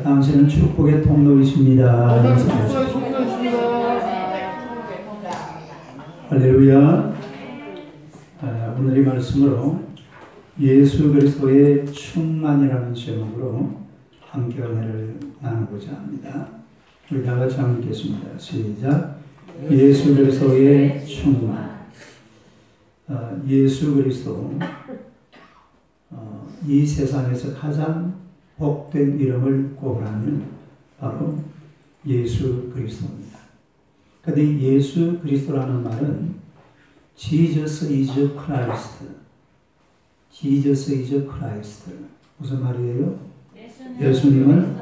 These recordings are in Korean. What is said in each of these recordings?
당신은 축복의 통로이십니다. 할렐루야. 오늘의 말씀으로 예수 그리스도의 충만이라는 제목으로 함께 은혜를 나누고자 합니다. 우리 다 같이 함께 읽겠습니다. 시작. 예수 그리스도의 충만. 예수 그리스도, 이 세상에서 가장 복된 이름을 꼽으라면 바로 예수 그리스도입니다. 그런데 예수 그리스도라는 말은 Jesus is Christ. Jesus is Christ. 무슨 말이에요? 예수님은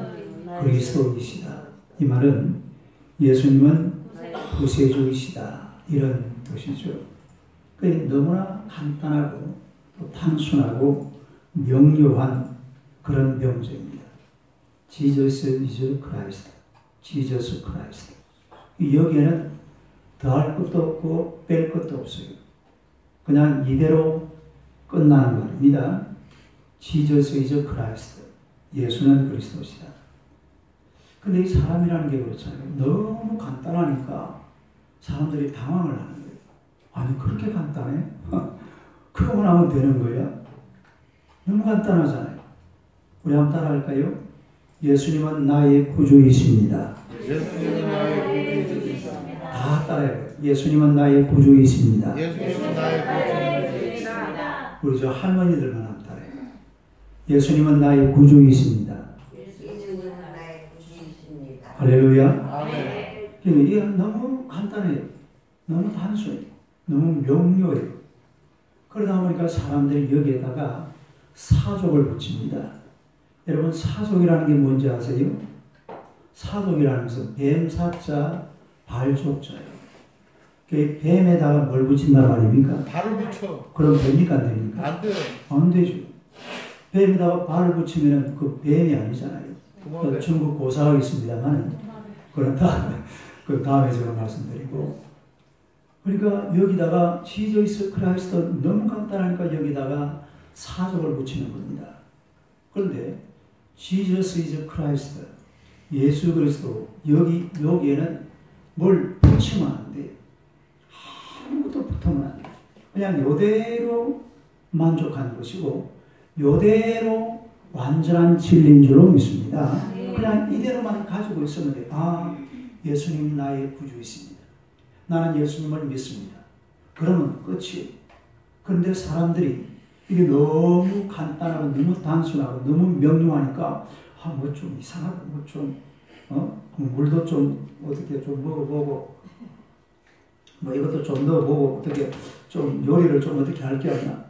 그리스도이시다. 이 말은 예수님은 구세주이시다. 이런 뜻이죠. 너무나 간단하고 또 단순하고 명료한 그런 명제입니다. Jesus is Christ. Jesus Christ. 여기에는 더할 것도 없고 뺄 것도 없어요. 그냥 이대로 끝나는 말입니다. Jesus is Christ. 예수는 그리스도시다. 근데 이 사람이라는 게 그렇잖아요. 너무 간단하니까 사람들이 당황을 하는 거예요. 아니 그렇게 간단해? 그거만 하면 되는 거야? 너무 간단하잖아요. 우리 한번 따라할까요? 예수님은 나의 구주이십니다. 예수님은 나의 구주이십니다. 다 따라해요. 예수님은 나의 구주이십니다. 예수님은 나의 구주이십니다. 우리 저 할머니들만 한번 따라해요. 예수님은 나의 구주이십니다. 예수님은 나의 구주이십니다. 할렐루야. 아멘. 이게 너무 간단해요. 너무 단순해요. 너무 명료해요. 그러다 보니까 사람들이 여기에다가 사족을 붙입니다. 여러분 사족이라는 게 뭔지 아세요? 사족이라는 것은 뱀사자 발족자예요. 뱀에다가 뭘 붙인단 말입니까? 발을 붙여. 그럼 됩니까 안 됩니까? 안 돼요. 안 되죠. 뱀에다가 발을 붙이면 그 뱀이 아니잖아요. 또 중국 고사가 있습니다만 그건 다음에 제가 말씀드리고. 그러니까 여기다가 지저스 크라이스트 너무 간단하니까 여기다가 사족을 붙이는 겁니다. 그런데 Jesus is Christ. 예수 그리스도. 여기에는 뭘 붙이면 안 돼요. 아무것도 붙으면 안 돼요. 그냥 요대로 만족하는 것이고, 요대로 완전한 진리인 줄로 믿습니다. 그냥 이대로만 가지고 있으면 돼요. 아, 예수님 나의 구주이십니다. 나는 예수님을 믿습니다. 그러면 끝이에요. 그런데 사람들이 이게 너무 간단하고 너무 단순하고 너무 명료하니까 뭐 좀 이상하고 뭐 좀 물도 좀 어떻게 좀 먹어보고 뭐 이것도 좀 넣어보고 어떻게 좀 요리를 좀 어떻게 할 게 없나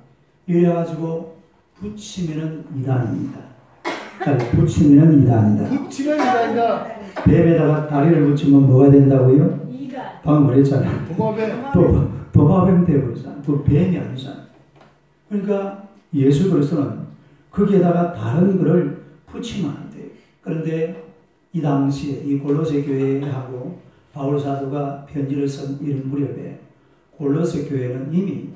이래가지고 붙이면은 이단입니다. 붙이면은 이단이다. 붙이면 이단이다. 뱀에다가 다리를 붙이면 뭐가 된다고요? 이단. 방금 그랬잖아요. 도마뱀. 도마뱀 되어버리잖아요. 그 뱀이 아니잖아요. 그러니까 예수 그리스도는 거기에다가 다른 것을 붙이면 안 돼요. 그런데 이 당시에 이 골로새 교회하고 바울 사도가 편지를 쓴 이런 무렵에 골로새 교회는 이미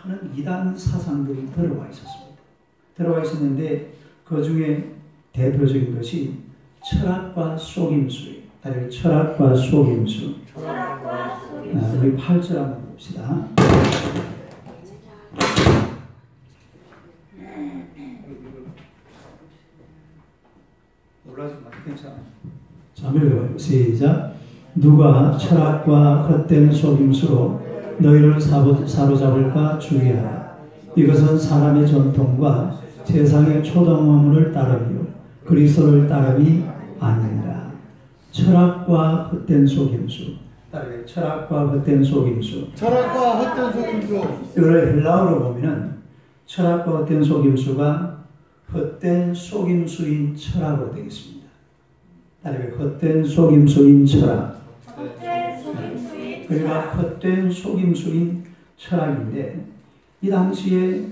많은 이단 사상들이 들어와 있었습니다. 들어와 있었는데 그 중에 대표적인 것이 철학과 속임수예요. 철학과 속임수. 철학과 속임수. 우리 8절 한번 봅시다. 몰라서 괜찮아. 자, 읽어봐요. 시작. 누가 철학과 헛된 속임수로 너희를 사로잡을까 주의하라. 이것은 사람의 전통과 세상의 초등학문을 따르며 그리스도를 따름이 아니니라. 철학과 헛된 속임수. 철학과 헛된 속임수. 철학과 헛된 속임수. 이걸 헬라어로 보면은 철학과 헛된 속임수가 헛된 속임수인 철학으로 되겠습니다. 헛된 속임수인 철학. 그러니까 헛된 속임수인 철학인데 이 당시에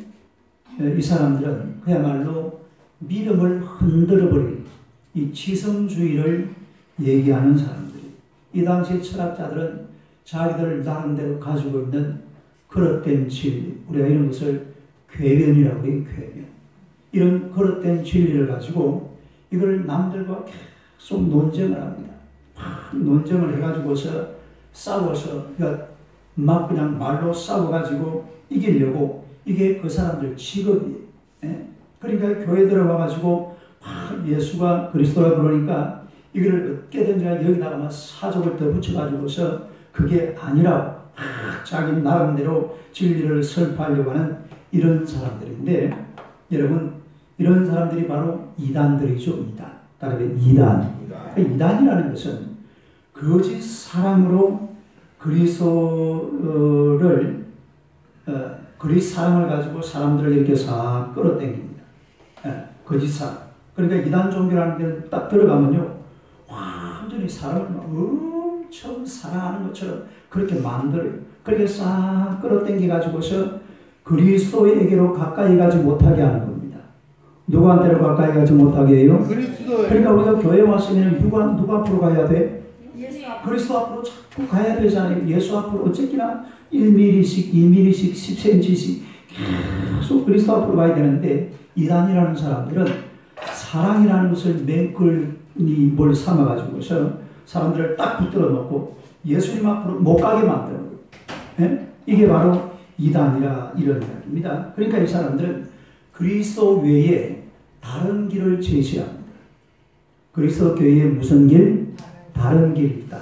이 사람들은 그야말로 믿음을 흔들어버린 이 지성주의를 얘기하는 사람들이 이 당시 철학자들은 자기들 나름대로 가지고 있는 그릇된 진리, 우리가 이런 것을 궤변이라고 해요. 궤변. 이런 그릇된 진리를 가지고 이걸 남들과 계속 논쟁을 합니다. 막 논쟁을 해가지고서 싸워서 그러니까 막 그냥 말로 싸워가지고 이기려고 이게 그 사람들 직업이에요. 예? 그러니까 교회 들어와가지고 막 예수가 그리스도라 그러니까 이걸 어떻게든지 여기다가 막 사족을 더 붙여가지고서 그게 아니라고 자기 나름대로 진리를 설파하려고 하는 이런 사람들인데 여러분 이런 사람들이 바로 이단들이죠. 이단. 따라서 이단. 이단이라는 것은 거짓 사랑으로 그리스도를 그리스도 사랑을 가지고 사람들을 이렇게 싹 끌어당깁니다. 거짓 사랑. 그러니까 이단 종교라는 데 딱 들어가면요. 완전히 사람을 엄청 사랑하는 것처럼 그렇게 만들어요. 그렇게 싹 끌어당겨 가지고서 그리스도에게로 가까이 가지 못하게 하는 겁니다. 누구한테로 가까이 가지 못하게 해요? 그리스도에. 그러니까 우리가 교회 왔으면 누구 앞으로 가야 돼? 그리스도 앞으로 자꾸 가야 되잖아요. 예수 앞으로 어쨌거나 1mm씩, 2mm씩, 10cm씩 계속 그리스도 앞으로 가야 되는데 이단이라는 사람들은 사랑이라는 것을 맨끌이 뭘 삼아가지고서 사람들을 딱 붙들어 놓고 예수님 앞으로 못 가게 만들어요. 예? 이게 바로 이단이라 이런 이야기입니다. 그러니까 이 사람들은 그리스도 외에 다른 길을 제시합니다. 그리스도 교회에 무슨 길? 다른 길이 있다.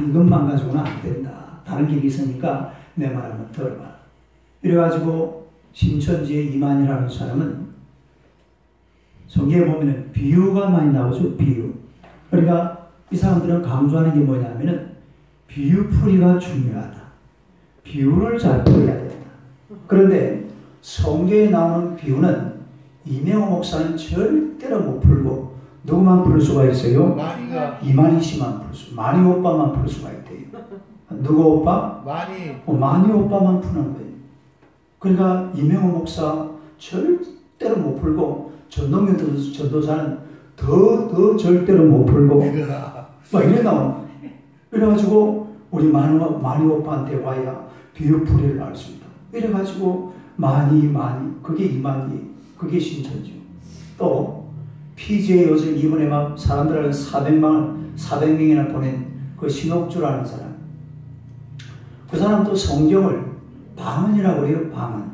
이것만 가지고는 안 된다. 다른 길이 있으니까 내 말 한번 들어봐. 이래가지고 신천지의 이만이라는 사람은 성경에 보면 비유가 많이 나오죠. 비유. 그러니까 이 사람들은 강조하는 게 뭐냐면은 비유풀이가 중요하다. 비유를 잘 풀어야 된다. 그런데 성경에 나오는 비유는 이명호 목사는 절대로 못 풀고 누구만 풀 수가 있어요? 이만희 씨만 풀 수, 만희 오빠만 풀 수가 있대요. 누구 오빠? 만희 오빠만 푸는 거예요. 그러니까 이명호 목사 절대로 못 풀고 전동현 전도사는 더 절대로 못 풀고 막 이래 나와. 그래가지고 우리 만희 오빠한테 와야 비유풀이를 알 수 있다. 이래가지고 만희 그게 이만희 그게 신천지. 또 PJ 요즘 이번에 막 사람들을 400명이나 보낸 그 신옥주라는 사람. 그 사람도 성경을 방언이라고 그래요. 방언.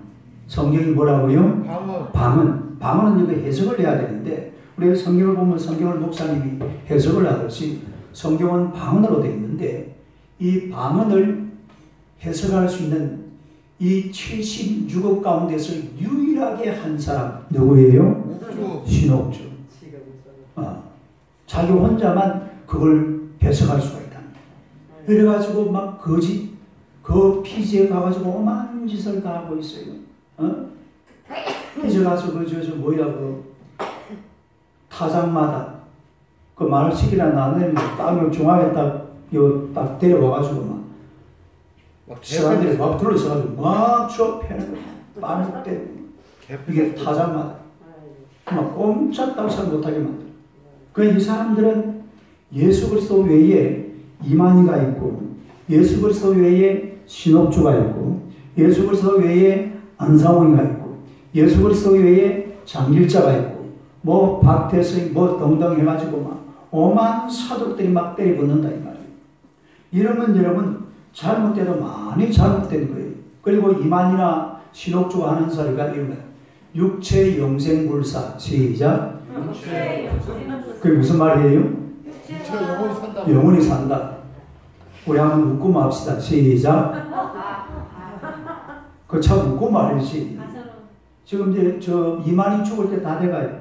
성경이 뭐라고요? 방언은 이거 해석을 해야 되는데 우리가 성경을 보면 성경을 목사님이 해석을 하듯이 성경은 방언으로 되어 있는데 이 방언을 해석할 수 있는 이 76억 가운데서 유일하게 한 사람 누구예요? 신옥주. 자기 혼자만 그걸 해석할 수가 있다. 그래가지고 막 그 피지에 가가지고 오만 짓을 다 하고 있어요. 피지 가서 타작마다 그 말을 시키나 나는 땅을 중앙에 딱 데려와가지고 막 사람들이 막 둘러서가지고 막 추억해는 거야. 빠는 때 이게 타작마다 막 꼼짝달싹 못하게 만들어. 이 사람들은 예수 그리스도 외에 이만희가 있고 예수 그리스도 외에 신옥주가 있고 예수 그리스도 외에 안상홍이가 있고 예수 그리스도 외에 장길자가 있고 뭐 박태수이 뭐 등등 해가지고 막 오만 사독들이 막 때려붙는다 이 말이에요. 이러면 여러분 잘못돼도 많이 잘못된 거예요. 그리고 이만희나 신옥주가 하는 소리가 이런 거예요. 육체 영생불사. 시작. 그게 무슨 말이에요? 영원히 산다. 우리 한번 웃고 맙시다. 시작. 그 참 웃고 말이지. 지금 이제 이만희 죽을 때 다 돼가요.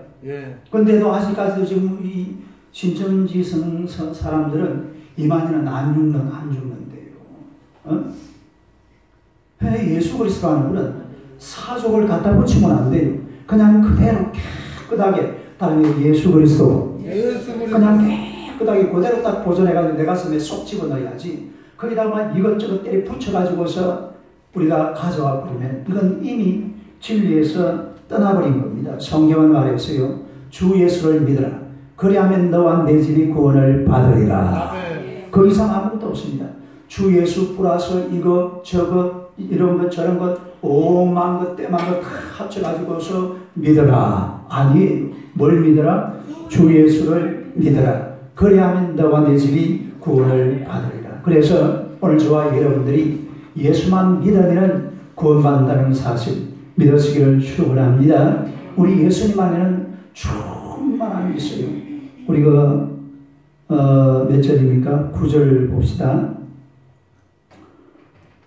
근데도 아직까지도 지금 이 신천지 사람들은 이만희는 안 죽는데요. 예수 그리스도라는 분은 사족을 갖다 붙이면 안 돼요. 그냥 그대로 깨끗하게 다른 예수 그리스도 그냥 깨끗하게 그대로 딱 보존해가지고 내 가슴에 쏙 집어넣어야지. 거기다가 이것저것 때려 붙여가지고서 우리가 가져와 버리면 이건 이미 진리에서 떠나버린 겁니다. 성경은 말했어요. 주 예수를 믿으라. 그리하면 너와 내 집이 구원을 받으리라. 그 이상 아무것도 없습니다. 주 예수 플러스 이것 저것 이런 것 저런 것 오만 것 때만 것 다 합쳐가지고서 믿어라. 아니에요. 뭘 믿어라? 주 예수를 믿어라. 그래야만 너와 내 집이 구원을 받으리라. 그래서 오늘 저와 여러분들이 예수만 믿으면 구원받는다는 사실 믿으시기를 축원합니다. 우리 예수님 안에는 충만함이 있어요. 우리가 몇 절입니까? 9절 봅시다.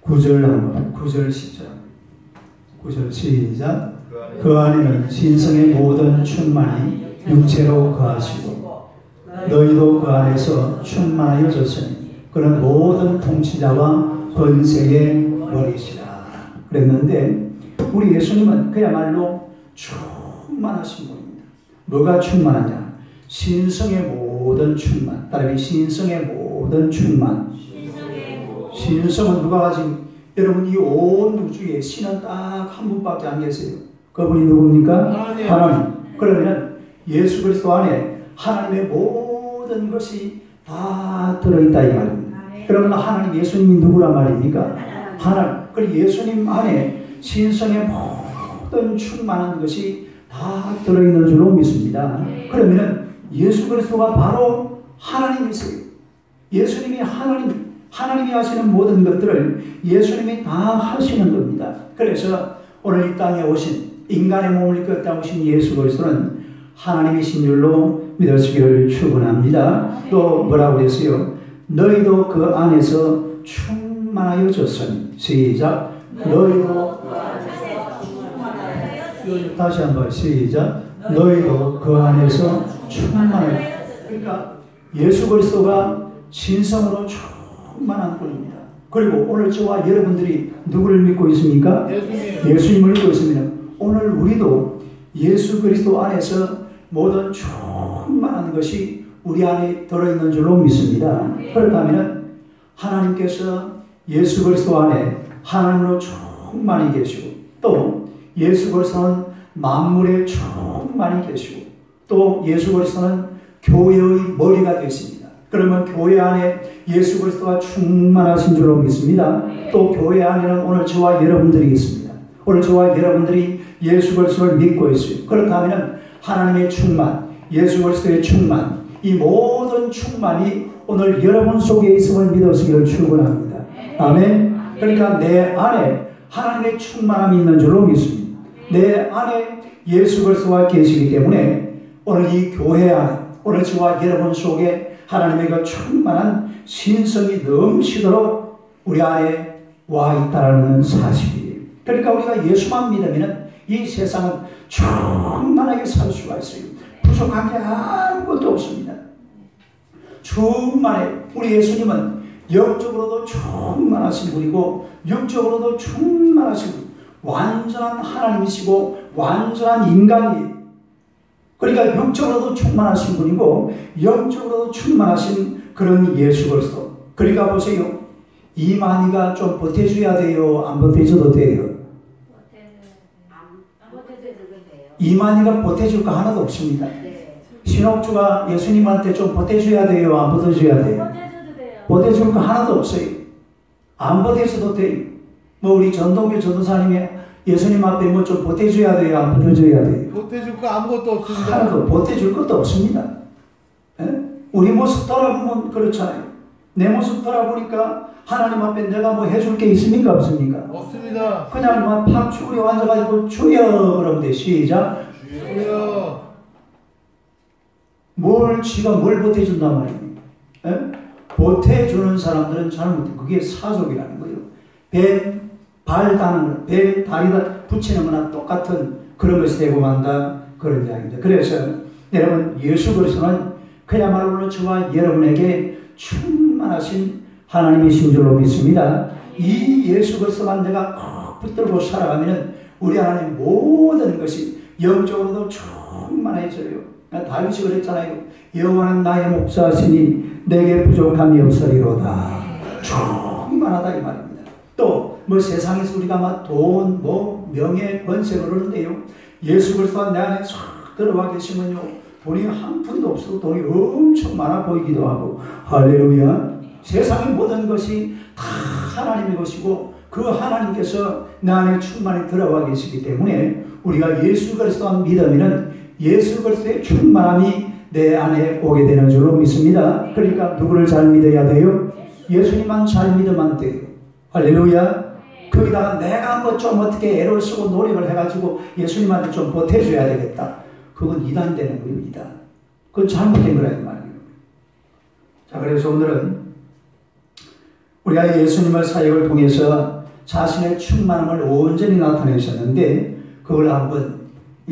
9절 한번 9절 10절 9절 시작. 그 안에는 신성의 모든 충만이 육체로 거하시고 너희도 그 안에서 충만하여졌으니 그는 모든 통치자와 번세의 머리시라 그랬는데 우리 예수님은 그야말로 충만하신 분입니다. 뭐가 충만하냐? 신성의 모든 충만. 따라서 신성의 모든 충만. 신성은 누가 가진? 여러분 이 온 우주에 신은 딱 한 분밖에 안 계세요. 그분이 누굽니까? 하나님. 그러면 예수 그리스도 안에 하나님의 모든 것이 다 들어있다 이 말입니다. 그러면 하나님 예수님이 누구란 말입니까? 하나님. 그리고 예수님 안에 신성의 모든 충만한 것이 다 들어있는 줄로 믿습니다. 그러면 예수 그리스도가 바로 하나님이세요. 예수님이 하나님이 하시는 모든 것들을 예수님이 다 하시는 겁니다. 그래서 오늘 이 땅에 오신 인간의 몸을 입고 땅에 오신 예수 그리스도는 하나님이신 줄로 믿으시기를 축원합니다. 또 뭐라고 했어요? 너희도 그 안에서 충만하여졌으니 시작. 너희도 그 안에서 충만하여졌으니 다시 한번 시작. 너희도 그 안에서 충만하여. 그러니까 예수 그리스도가 신성으로 충만한 분입니다. 그리고 오늘 저와 여러분들이 누구를 믿고 있습니까? 예수님을 믿고 있습니다. 오늘 우리도 예수 그리스도 안에서 모든 충만한 것이 우리 안에 들어있는 줄로 믿습니다. 그렇다면 하나님께서 예수 그리스도 안에 하나님으로 충만히 계시고 또 예수 그리스도는 만물에 충만히 계시고 또 예수 그리스도는 교회의 머리가 되십니다. 그러면 교회 안에 예수 그리스도가 충만하신 줄로 믿습니다. 또 교회 안에는 오늘 저와 여러분들이 있습니다. 오늘 저와 여러분들이 예수 그리스도를 믿고 있어요. 그렇다면 하나님의 충만, 예수 그리스도의 충만, 이 모든 충만이 오늘 여러분 속에 있음을 믿으시기를 축원합니다. 아멘. 그러니까 내 안에 하나님의 충만함이 있는 줄로 믿습니다. 내 안에 예수 그리스도가 계시기 때문에 오늘 이 교회 안에 오늘 저와 여러분 속에 하나님의 그 충만한 신성이 넘치도록 우리 안에 와 있다는 사실이에요. 그러니까 우리가 예수만 믿으면 이 세상은 충만하게 살 수가 있어요. 부족한 게 아무것도 없습니다. 충만해. 우리 예수님은 영적으로도 충만하신 분이고 육적으로도 충만하신 분. 완전한 하나님이시고 완전한 인간이에요. 그러니까 육적으로도 충만하신 분이고 영적으로도 충만하신 그런 예수 그리스도. 그러니까 보세요. 이만희가 좀 보태줘야 돼요? 안 보태줘도 돼요? 이만희가 보태줄 거 하나도 없습니다. 신옥주가 예수님한테 좀 보태줘야 돼요? 안 보태줘야 돼요? 보태줄 거 하나도 없어요. 안 보태줘도 돼요. 뭐 우리 전동규 전도사님이 예수님 앞에 뭐 좀 보태줘야 돼요? 안 보태줘야 돼요? 보태줄 거 아무것도 없습니다. 하나도 보태줄 것도 없습니다. 에? 우리 모습 돌아보면 그렇잖아요. 내 모습 돌아보니까 하나님 앞에 내가 뭐 해줄 게 있습니까? 없습니까? 없습니다. 그냥 막 팍 죽으려 앉아가지고 주여 그러면 돼. 시작. 주여. 지가 뭘 보태준단 말입니까? 에? 보태주는 사람들은 잘못해. 그게 사족이라는 거예요. 뱀 발 다는 거, 뱀 다리다 붙이는 거나 똑같은 그런 것이 되고 만다. 그런 이야기입니다. 그래서 여러분 예수 그리스도는 그야말로 저와 여러분에게 충만하신 하나님이신 줄로 믿습니다. 이 예수 그리스도만 내가 꼭 붙들고 살아가면 우리 하나님 모든 것이 영적으로도 충만해져요. 다윗이 그랬잖아요. 여호와는 나의 목자시니 내게 부족함이 없으리로다. 충만하다 이 말입니다. 또 뭐 세상에서 우리가 막 돈, 뭐 명예, 권세 그러는데요. 예수 그리스도가 내 안에 싹 들어와 계시면요. 돈이 한 푼도 없어도 돈이 엄청 많아 보이기도 하고 할렐루야. 세상의 모든 것이 다 하나님의 것이고 그 하나님께서 내 안에 충만히 들어와 계시기 때문에 우리가 예수 그리스도만 믿으면 예수 그리스도의 충만함이 내 안에 오게 되는 줄로 믿습니다. 그러니까 누구를 잘 믿어야 돼요? 예수님만 잘 믿으면 돼요. 할렐루야. 거기다가 내가 뭐 좀 어떻게 애를 쓰고 노력을 해가지고 예수님한테 좀 보태줘야 되겠다. 그건 이단되는 겁니다. 그건 잘못된 거란 말이에요. 자, 그래서 오늘은 우리가 예수님의 사역을 통해서 자신의 충만함을 온전히 나타내셨는데 그걸 한번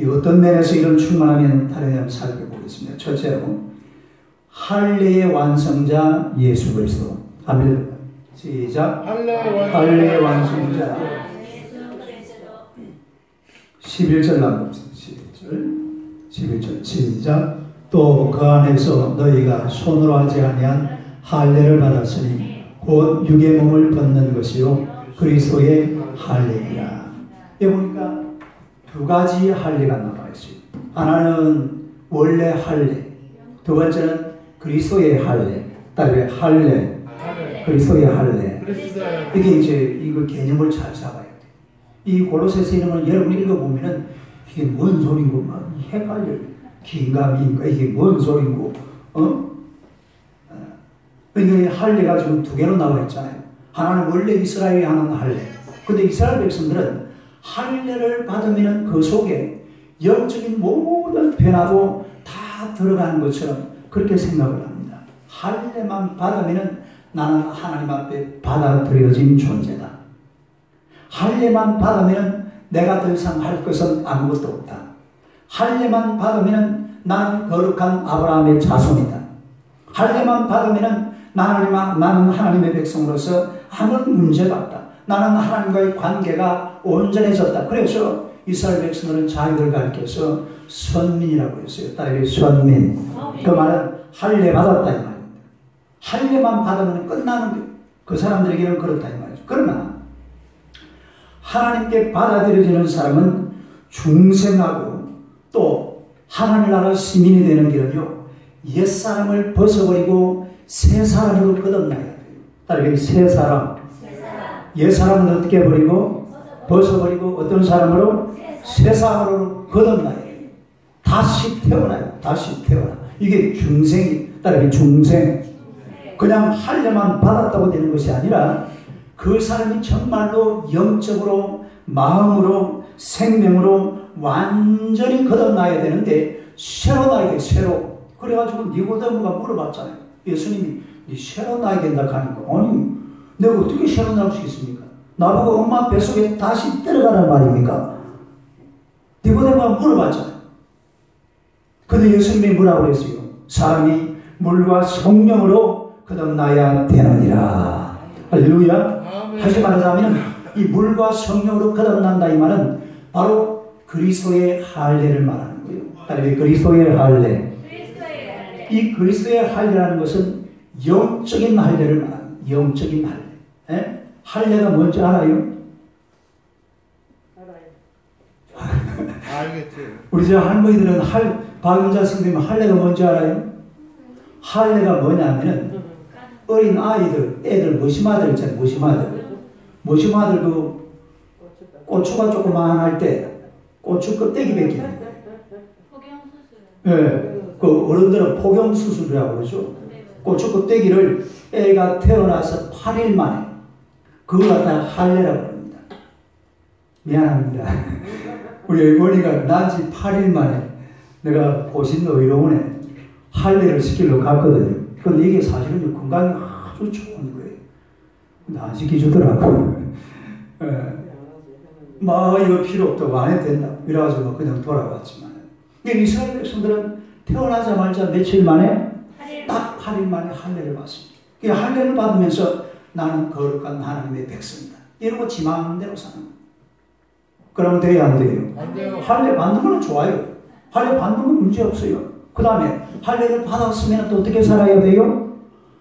어떤 면에서 이런 충만함이 나타내냐면 살펴보겠습니다. 첫째로 할례의 완성자 예수 그리스도. 아멘. 시작. 할례의 완성자 11절 한번 봅시다. 11절 시작. 또 그 안에서 너희가 손으로 하지 아니한 할례를 받았으니 곧 육의 몸을 벗는 것이요 그리스도의 할례이라. 여기 보니까 두 가지 할례가 나와 있어요. 하나는 원래 할례, 두 번째는 그리스도의 할례. 따르게 할례, 그리스도의 할례. 이게 이제 이거 개념을 잘 잡아야 돼. 이 골로새서 이름을 여러분이 읽어보면은 이게 뭔 소린고 막 헷갈려요. 긴가민가 이게 뭔 소린고, 그러니까 할례가 지금 두 개로 나와 있잖아요. 하나는 원래 이스라엘이 하는 할례. 근데 이스라엘 백성들은 할례를 받으면 그 속에 영적인 모든 변화도 다 들어가는 것처럼 그렇게 생각을 합니다. 할례만 받으면 나는 하나님 앞에 받아들여진 존재다. 할례만 받으면 내가 더 이상 할 것은 아무것도 없다. 할례만 받으면 나는 거룩한 아브라함의 자손이다. 할례만 받으면 나는 하나님의 백성으로서 아무 문제가 없다. 나는 하나님과의 관계가 온전해졌다. 그래서 이스라엘 백성들은 자기들 가르쳐서 선민이라고 했어요. 따라서 선민. 그 말은 할례 받았다 이 말입니다. 할례만 받으면 끝나는 거예요. 그 사람들에게는 그렇다 이 말이죠. 그러나 하나님께 받아들여지는 사람은 중생하고 또 하나님 나라 시민이 되는 길은요, 옛사람을 벗어버리고 새 사람으로 거듭나야 돼요. 따라서 새 사람. 옛사람은 어떻게 버리고 벗어버리고 어떤 사람으로? 새 사람으로 거듭나야 돼요. 다시 태어나요. 다시 태어나. 이게 중생이. 따라서 중생. 그냥 할례만 받았다고 되는 것이 아니라 그 사람이 정말로 영적으로 마음으로 생명으로 완전히 거듭나야 되는데 새로 나야 돼. 새로. 그래가지고 니고데모가 물어봤잖아요. 예수님이 니 새로 나야 된다 하니까 아니 내가 어떻게 새로 나올 수 있습니까? 나보고 엄마 뱃속에 다시 들어가란 말입니까? 니고데모가 물어봤잖아요. 근데 예수님이 뭐라고 그랬어요? 사람이 물과 성령으로 거듭나야 되느니라. 할렐루야. 다시 말하자면 이 물과 성령으로 거듭난다 이 말은 바로 그리스도의 할례를 말하는 거예요. 따라서 그리스도의 할례. 이 그리스도의 할례라는 것은 영적인 할례를 말하는 거예요. 영적인 할례. 에? 할례가 뭔지 알아요? 알겠지. 우리 저 할머니들은 박은자 선생님 할례가 뭔지 알아요? 할례가 뭐냐면은 어린 아이들, 애들 모시마들 있잖아요. 모시마들 그 고추가 조그만 할 때 고추 껍데기 벗기는 거예요. 포경수술. 예. 그 어른들은 포경수술이라고 그러죠. 고추 껍데기를 애가 태어나서 8일 만에 그걸 갖다가 할례라고 합니다. 미안합니다. 우리 어머니가 난 지 8일 만에 내가 보신도 의료원에 할례를 시키려고 갔거든요. 근데 이게 사실은 건강에 아주 좋은 거예요. 근데 안 시켜주더라고. 뭐 이거 필요 없다고 안 해도 된다. 이래가지고 그냥 돌아왔지만. 이스라엘 백성들은 태어나자마자 며칠 만에 딱 8일 만에 할례를 받습니다. 그 할례를 받으면서 나는 거룩한 하나님의 백성이다. 이러고 지 마음대로 사는 거예요. 그러면 돼요, 안 돼요? 안 돼요. 할례 받는 건 좋아요. 할례 받는 건 문제 없어요. 그 다음에 할례를 받았으면 또 어떻게 살아야 돼요?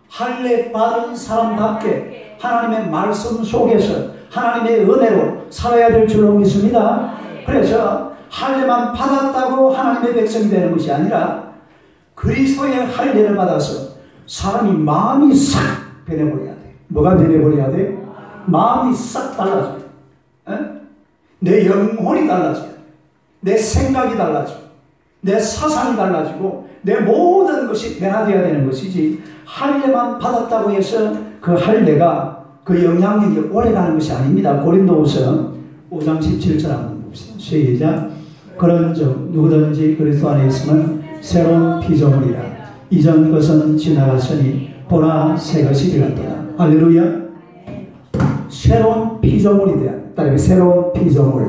할례 받은 사람답게 하나님의 말씀 속에서 하나님의 은혜로 살아야 될 줄로 믿습니다. 그래서 할례만 받았다고 하나님의 백성이 되는 것이 아니라 그리스도의 할례를 받아서 사람이 마음이 싹 변해버려야 돼. 뭐가 변해버려야 돼? 마음이 싹 달라져요. 에? 내 영혼이 달라져요. 내 생각이 달라져요. 내 사상이 달라지고 내 모든 것이 변화되어야 되는 것이지, 할례만 받았다고 해서 그 할례가 그 영향력이 오래가는 것이 아닙니다. 고린도후서 5장 17절 한번 봅시다. 시작. 그런즉 누구든지 그리스도 안에 있으면 새로운 피조물이라. 이전 것은 지나갔으니 보라 새 것이 되었도다. 할렐루야. 새로운 피조물이 되었다. 새로운 피조물.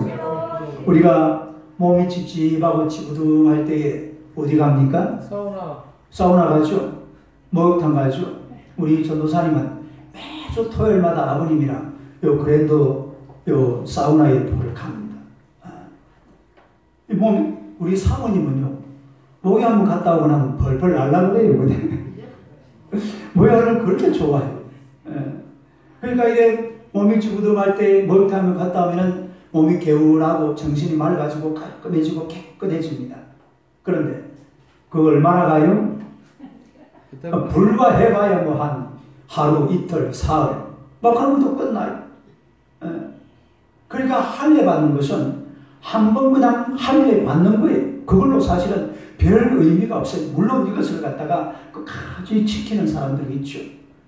우리가 몸이 찝찝하고 찌부둥할 때에 어디 갑니까? 사우나 가죠. 목욕탕 가죠. 우리 전도사님은 매주 토요일마다 아버님이랑 요 그랜드 요 사우나에 불을 갑니다. 우리 사모님은요, 목욕 한번 갔다 오고 나면 벌벌 날라고 그래요. 목욕을 그렇게 좋아해요. 그러니까 이게 몸이 찌부둥할 때 목욕탕을 갔다 오면은 몸이 개운하고 정신이 맑아지고 깔끔해지고 깨끗해집니다. 그런데 그거 얼마나 가요? 불과해봐야 뭐 한 하루, 이틀, 사흘 막 하면 또 끝나요. 그러니까 할례 받는 것은 한 번 그냥 할례 받는 거예요. 그걸로 사실은 별 의미가 없어요. 물론 이것을 갖다가 끝까지 지키는 사람들이 있죠.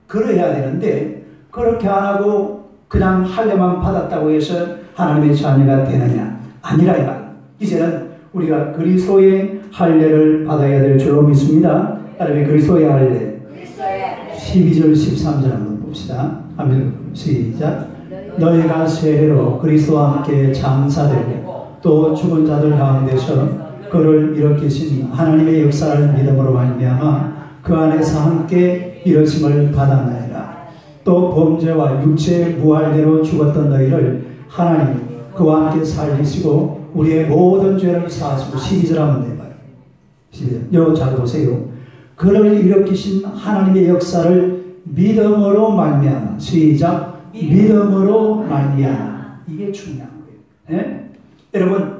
그래야 되는데 그렇게 안 하고 그냥 할례만 받았다고 해서 하나님의 자녀가 되느냐? 아니라 이말. 이제는 우리가 그리스도의 할례를 받아야 될 줄로 믿습니다. 따라서 그리스도의 할례 12절 13절 한번 봅시다. 아멘. 시작. 너희가 세례로 그리스도와 함께 장사되고 또 죽은 자들 가운데서 그를 일으키신 하나님의 역사를 믿음으로 말미암아 그 안에서 함께 일으킴을 받았나이다. 또 범죄와 육체의 무할대로 죽었던 너희를 하나님 그와 함께 살리시고 우리의 모든 죄를 사하시고 12절 한번 내봐요. 12절. 요 잘 보세요. 그를 일으키신 하나님의 역사를 믿음으로 말미암아. 시작. 믿음으로 말미암아. 이게 중요한 거예요. 네? 여러분,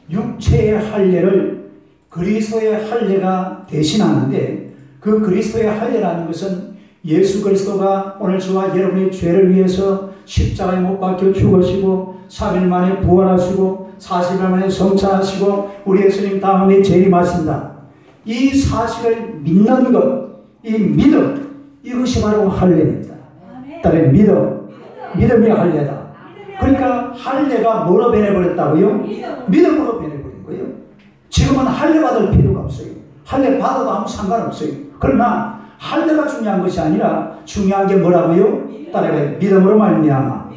육체의 할례를 그리스도의 할례가 대신하는데, 그 그리스도의 할례라는 것은 예수 그리스도가 오늘 저와 여러분의 죄를 위해서 십자가에 못 박혀 죽으시고 3일 만에 부활하시고 40일 만에 성찬하시고 우리 예수님 다음에 재림하신다. 이 사실을 믿는 것, 이 믿음, 이것이 바로 할례입니다. 따라서 믿음이 할례다. 그러니까 할례가 뭐로 변해버렸다고요? 믿음으로 변해버린 거예요. 지금은 할례 받을 필요가 없어요. 할례 받아도 아무 상관없어요. 그러나 할례가 중요한 것이 아니라 중요한 게 뭐라고요? 따라서 믿음으로 말미암아.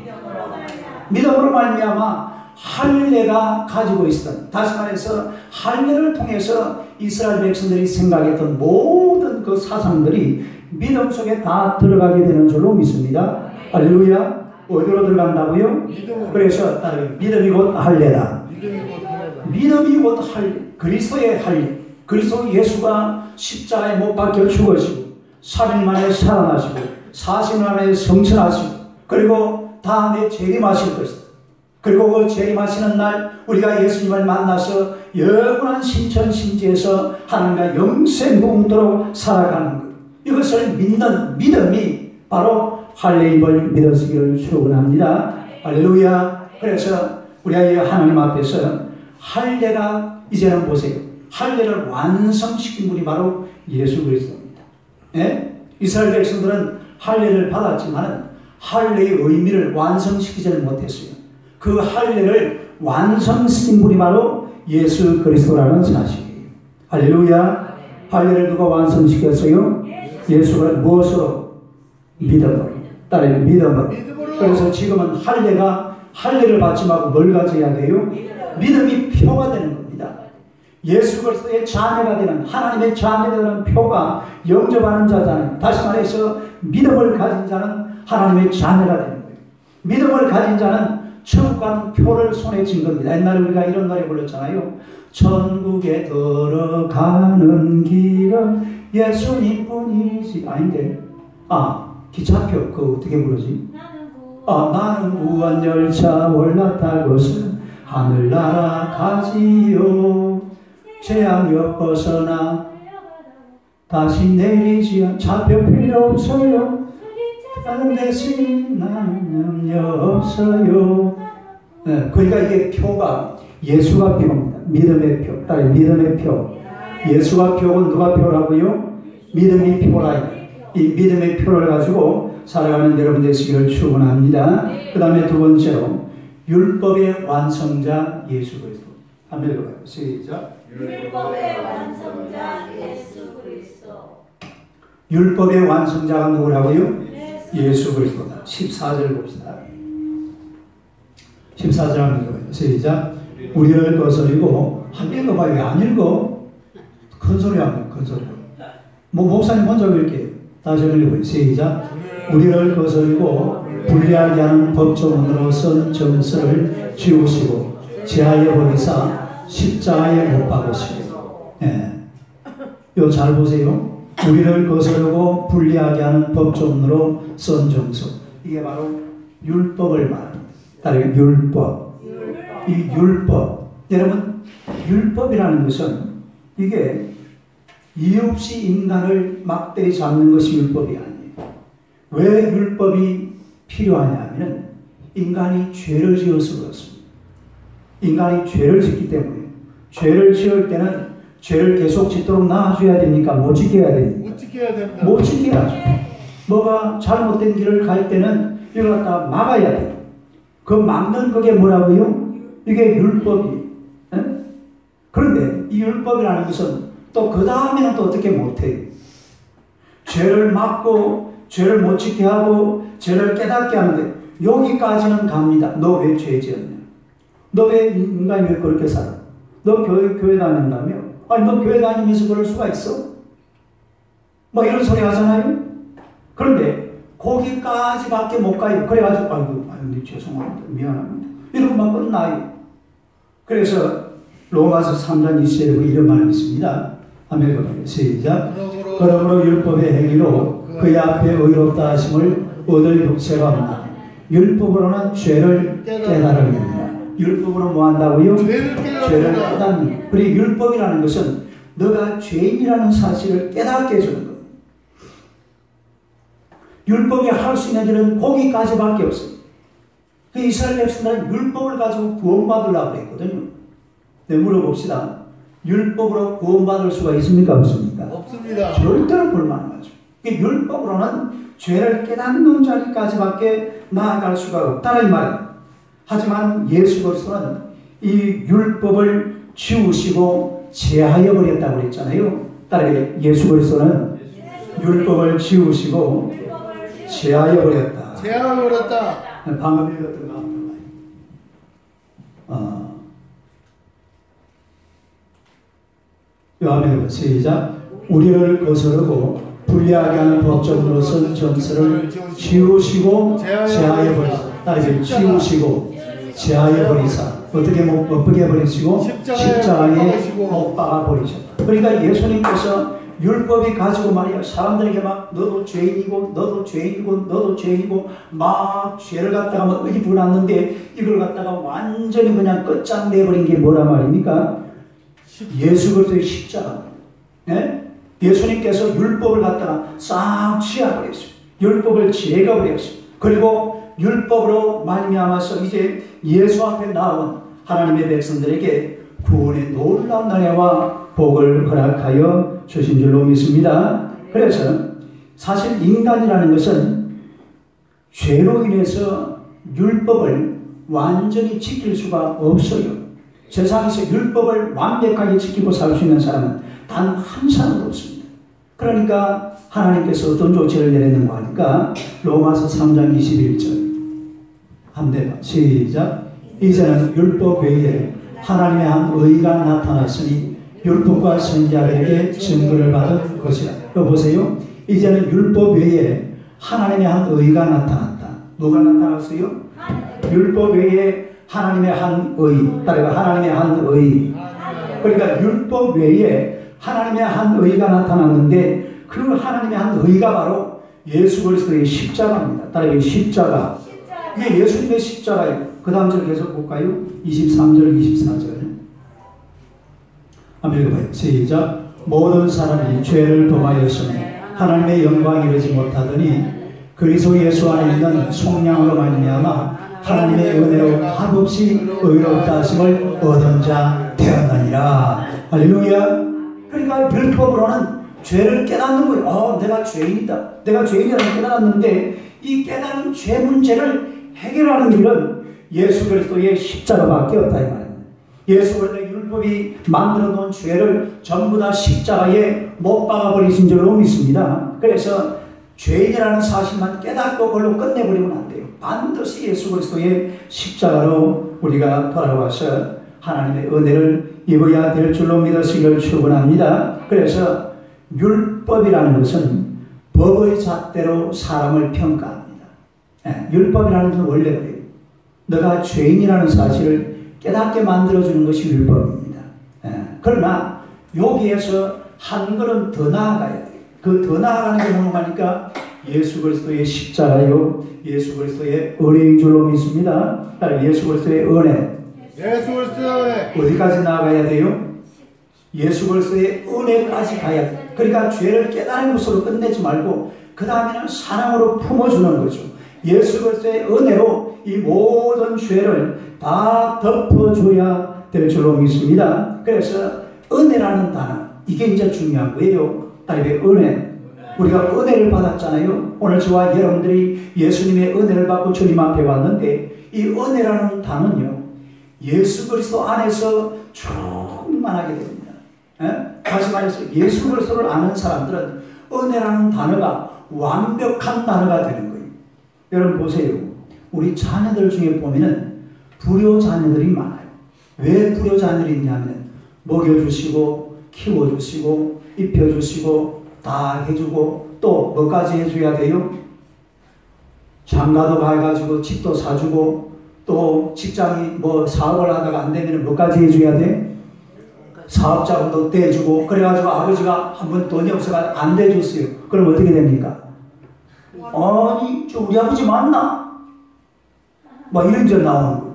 믿음으로 말미암아 할례가 가지고 있었던, 다시 말해서 할례를 통해서 이스라엘 백성들이 생각했던 모든 그 사상들이 믿음 속에 다 들어가게 되는 줄로 믿습니다. 할렐루야. 어디로 들어간다고요? 그래서 믿음이 곧 할례다. 믿음이 곧 할례. 그리스도의 할례. 그리스도 예수가 십자가에 못 박혀 죽으시고 3일 만에 살아나시고 40일 만에 성천하시고 그리고 다음에 재림하실 것이다. 그리고 그 재림하시는 날 우리가 예수님을 만나서 영원한 신천신지에서 하나님과 영생 무궁토록 살아가는 것. 이것을 믿는 믿음이 바로 할례임을 믿으시기를 축원합니다. 할렐루야. 그래서 우리가 하나님 앞에서 할례가 이제는 보세요. 할례를 완성시킨 분이 바로 예수 그리스도입니다. 예? 이스라엘 백성들은 할례를 받았지만 할례의 의미를 완성시키지 못했어요. 그 할례를 완성시킨 분이 바로 예수 그리스도라는 사실이에요. 할렐루야. 할례를 누가 완성시켰어요? 예수가 무엇으로? 믿음으로. 따라서 믿음으로. 그래서 지금은 할례를 받지 말고 뭘 가져야 돼요? 믿음이 표가 되는 겁니다. 예수 그리스도의 자녀가 되는, 하나님의 자녀가 되는 표가 영접하는 자잖아요. 다시 말해서 믿음을 가진 자는 하나님의 자녀가 되는 거예요. 믿음을 가진 자는 천국 가는 표를 손에 쥔 겁니다. 옛날에 우리가 이런 노래 불렀잖아요. 천국에 들어가는 길은 예수님뿐이지. 아닌데. 기차표 그거 어떻게 부르지? 나는 무한열차 올라타고서 하늘나라 가지요. 재앙역 벗어나 다시 내리지 않. 차표 필요 없어요. 다른 대신 나는 염려 없어요. 네, 그러니까 이게 표가 예수가 표입니다. 믿음의 표. 믿음의 표. 예수가 표고 누가 표라고요? 믿음이 표라. 이 믿음의 표를 가지고 살아가는 여러분 되시기를 축원합니다. 그 다음에 두 번째로 율법의 완성자 예수 그리스도. 한번 읽어봐요. 시작. 율법의 완성자 예수 그리스도. 율법의 완성자가 누구라고요? 예수 그리스도다. 14절 봅시다. 14절 한번 읽어봐요. 시작. 우리를 거스리고 한번 읽어봐요. 왜 안 읽어? 큰 소리 하면 큰 소리로. 목사님 혼자 읽게요. 다시 읽어봐요. 시작. 우리를 거스리고 불리하게 하는 법조문으로 쓴 점수를 지우시고 제하여 버리사 십자가에 못 박으시고. 요 잘 보세요. 우리를 거스르고 불리하게 하는 법조문으로 쓴 점수. 이게 바로 율법을 말합니다. 따르게 율법. 이 율법. 여러분, 율법이라는 것은 이게 이유 없이 인간을 막대히 잡는 것이 율법이 아니에요. 왜 율법이 필요하냐 하면 인간이 죄를 지어서 그렇습니다. 인간이 죄를 짓기 때문에 죄를 지을 때는 죄를 계속 짓도록 놔줘야 됩니까? 못 지게 해야 됩니까? 못 지게 해야 됩니다. 못 지게 해야죠. 뭐가 잘못된 길을 갈 때는 이걸 갖다 막아야 돼요. 그 막는 그게 뭐라고요? 이게 율법이에요. 그런데 이 율법이라는 것은 또 그 다음에는 또 어떻게 못해요. 죄를 막고 죄를 못 지게 하고 죄를 깨닫게 하는데 여기까지는 갑니다. 너 왜 죄 지었냐? 너 왜 인간이 왜 그렇게 살아? 너 교회 다닌다며? 아니 너 교회 다니면서 그럴 수가 있어? 뭐 이런 소리 하잖아요. 그런데 거기까지밖에 못 가요. 그래가지고 아이고 죄송합니다. 미안합니다. 이러고만 끝나요. 그래서 로마서 3장 20절에 이런 말이 있습니다. 한번 읽어봐요. 시작. 그러므로 율법의 행위로 그의 앞에 의롭다 하심을 얻을 육체가 없나. 율법으로는 죄를 깨달음입니다. 율법으로 뭐 한다고요? 죄를 깨닫는. 그리고 율법이라는 것은 너가 죄인이라는 사실을 깨닫게 해주는 겁니다. 율법이 할 수 있는 일은 거기까지밖에 없어요. 그 이스라엘 백성들은 율법을 가지고 구원받으려고 했거든요. 네, 물어봅시다. 율법으로 구원받을 수가 있습니까? 없습니까? 없습니다. 절대로 불가능하죠. 율법으로는 죄를 깨닫는 자리까지밖에 나아갈 수가 없다는 말이에요. 하지만 예수 그리스도는 이 율법을 지우시고 제하여 버렸다고 그랬잖아요. 따라해 예수 그리스도는 율법을 지우시고 제하여 버렸다. 제하여 버렸다. 방금 읽었던 거 한번 봐요. 요한복음 시작. 우리를 거스르고 불리하게 하는 법적으로 쓴 점수를 지우시고 제하여 버리사. 따라서 지우시고 제하여 버리사. 어떻게 못 버리시고 십자가에 못 박아 버리셨다. 그러니까 예수님께서 율법이 가지고 말이야 사람들에게 막 너도 죄인이고 너도 죄인이고 너도 죄인이고 막 죄를 갖다가 막 의붓났는데 이걸 갖다가 완전히 그냥 끝장내버린 게 뭐란 말입니까? 예수 그리스도의 십자가. 네? 예수님께서 율법을 갖다가 싹 치워버렸어요. 율법을 제거버렸어요. 그리고 율법으로 말미암아서 이제 예수 앞에 나온 하나님의 백성들에게 구원의 놀라운 은혜와 복을 허락하여 주신 줄로 믿습니다. 그래서 사실 인간이라는 것은 죄로 인해서 율법을 완전히 지킬 수가 없어요. 세상에서 율법을 완벽하게 지키고 살 수 있는 사람은 단 한 사람도 없습니다. 그러니까 하나님께서 어떤 조치를 내렸는가 하니까 로마서 3장 21절 한번 시작. 이제는 율법 외에 하나님의 한 의가 나타났으니 율법과 선지자들에게 증거를 받은 것이라. 여기 보세요. 이제는 율법 외에 하나님의 한 의가 나타났다. 누가 나타났어요? 율법 외에 하나님의 한 의. 따라가 하나님의 한 의. 그러니까 율법 외에 하나님의 한 의가 나타났는데 그 하나님의 한 의가 바로 예수 그리스도의 십자가입니다. 따라가 십자가. 이게 예수님의 십자가예요. 그 다음 절 계속 볼까요? 23절, 24절. 한번 읽어봐요. 시작. 모든 사람이 죄를 범하였으니 하나님의 영광에 이르지 못하더니 그리스도 예수 안에 있는 속량으로 말미암아 하나님의 은혜로 합없이 의롭다 하심을 얻은 자 되었느니라. 할렐루야. 그러니까 율법으로는 죄를 깨닫는 거예요. 내가 죄인이다. 내가 죄인이라고 깨달았는데 이 깨달은 죄 문제를 해결하는 길은 예수 그리스도의 십자가밖에 없다 이 말입니다. 예수 그리스도의 율법이 만들어 놓은 죄를 전부 다 십자가에 못 박아버리신 줄로 믿습니다. 그래서 죄인이라는 사실만 깨닫고 그걸로 끝내버리면 안 돼요. 반드시 예수 그리스도의 십자가로 우리가 돌아와서 하나님의 은혜를 입어야 될 줄로 믿으시기를 축원합니다. 그래서 율법이라는 것은 법의 잣대로 사람을 평가합니다. 율법이라는 것은 원래 그래요. 너가 죄인이라는 사실을 깨닫게 만들어주는 것이 율법입니다. 그러나 여기에서 한 걸음 더 나아가야 돼요. 그 더 나아가는 게 뭔가 하니까 예수 그리스도의 십자가요, 예수 그리스도의 은혜인 줄로 믿습니다. 예수 그리스도의 은혜. 예수 그리스도의 어디까지 나아가야 돼요? 예수 그리스도의 은혜까지 가야 돼요. 그러니까 죄를 깨달은 것으로 끝내지 말고 그 다음에는 사랑으로 품어주는 거죠. 예수 그리스도의 은혜로 이 모든 죄를 다 덮어줘야 될 줄로 믿습니다. 그래서 은혜라는 단어, 이게 이제 중요한 거예요. 은혜. 우리가 은혜를 받았잖아요. 오늘 저와 여러분들이 예수님의 은혜를 받고 주님 앞에 왔는데 이 은혜라는 단어는요, 예수 그리스도 안에서 충만하게 됩니다. 다시 말해서 예수 그리스도를 아는 사람들은 은혜라는 단어가 완벽한 단어가 되는 거예요. 여러분 보세요. 우리 자녀들 중에 보면은 불효 자녀들이 많아요. 왜 불효 자녀들이 있냐면 먹여주시고 키워주시고 입혀주시고 다 해주고 또 뭐까지 해줘야 돼요? 장가도 가가지고 집도 사주고 또 직장이 뭐 사업을 하다가 안 되면 뭐까지 해줘야 돼? 사업자금도 떼주고 그래가지고 아버지가 한번 돈이 없어가 안 대줬어요. 그럼 어떻게 됩니까? 아니 저 우리 아버지 맞나? 막 이런 적 나오는 거예요.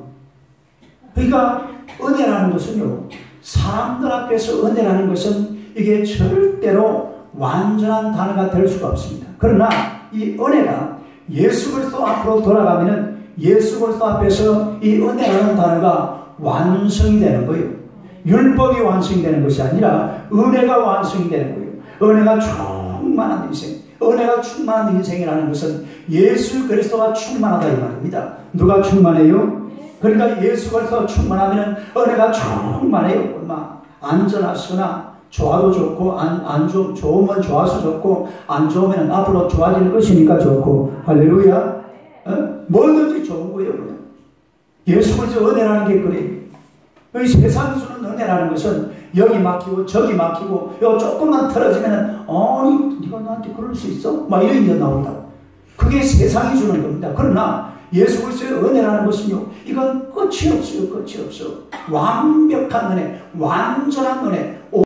그러니까 은혜라는 것은요, 사람들 앞에서 은혜라는 것은 이게 절대로 완전한 단어가 될 수가 없습니다. 그러나 이 은혜가 예수 그리스도 앞으로 돌아가면은 예수 그리스도 앞에서 이 은혜라는 단어가 완성이 되는 거예요. 율법이 완성이 되는 것이 아니라 은혜가 완성이 되는 거예요. 은혜가 충만한 인생, 은혜가 충만한 인생이라는 것은 예수 그리스도가 충만하다 이 말입니다. 누가 충만해요? 그러니까 예수 그리스도가 충만하면 은혜가 충만해요. 안전하거나 좋아도 좋고 좋으면 좋아서 좋고 안 좋으면 앞으로 좋아질 것이니까 좋고 할렐루야. 뭐든지 좋은 거예요. 그냥. 예수 그리스도 은혜라는 게 그래요. 이 세상이 주는 은혜라는 것은 여기 막히고 저기 막히고 요 조금만 틀어지면은 아니 네가 나한테 그럴 수 있어? 막 이런 게 나온다고. 그게 세상이 주는 겁니다. 그러나 예수 그리스도의 은혜라는 것은요, 이건 끝이 없어요. 끝이 없어. 완벽한 은혜, 완전한 은혜.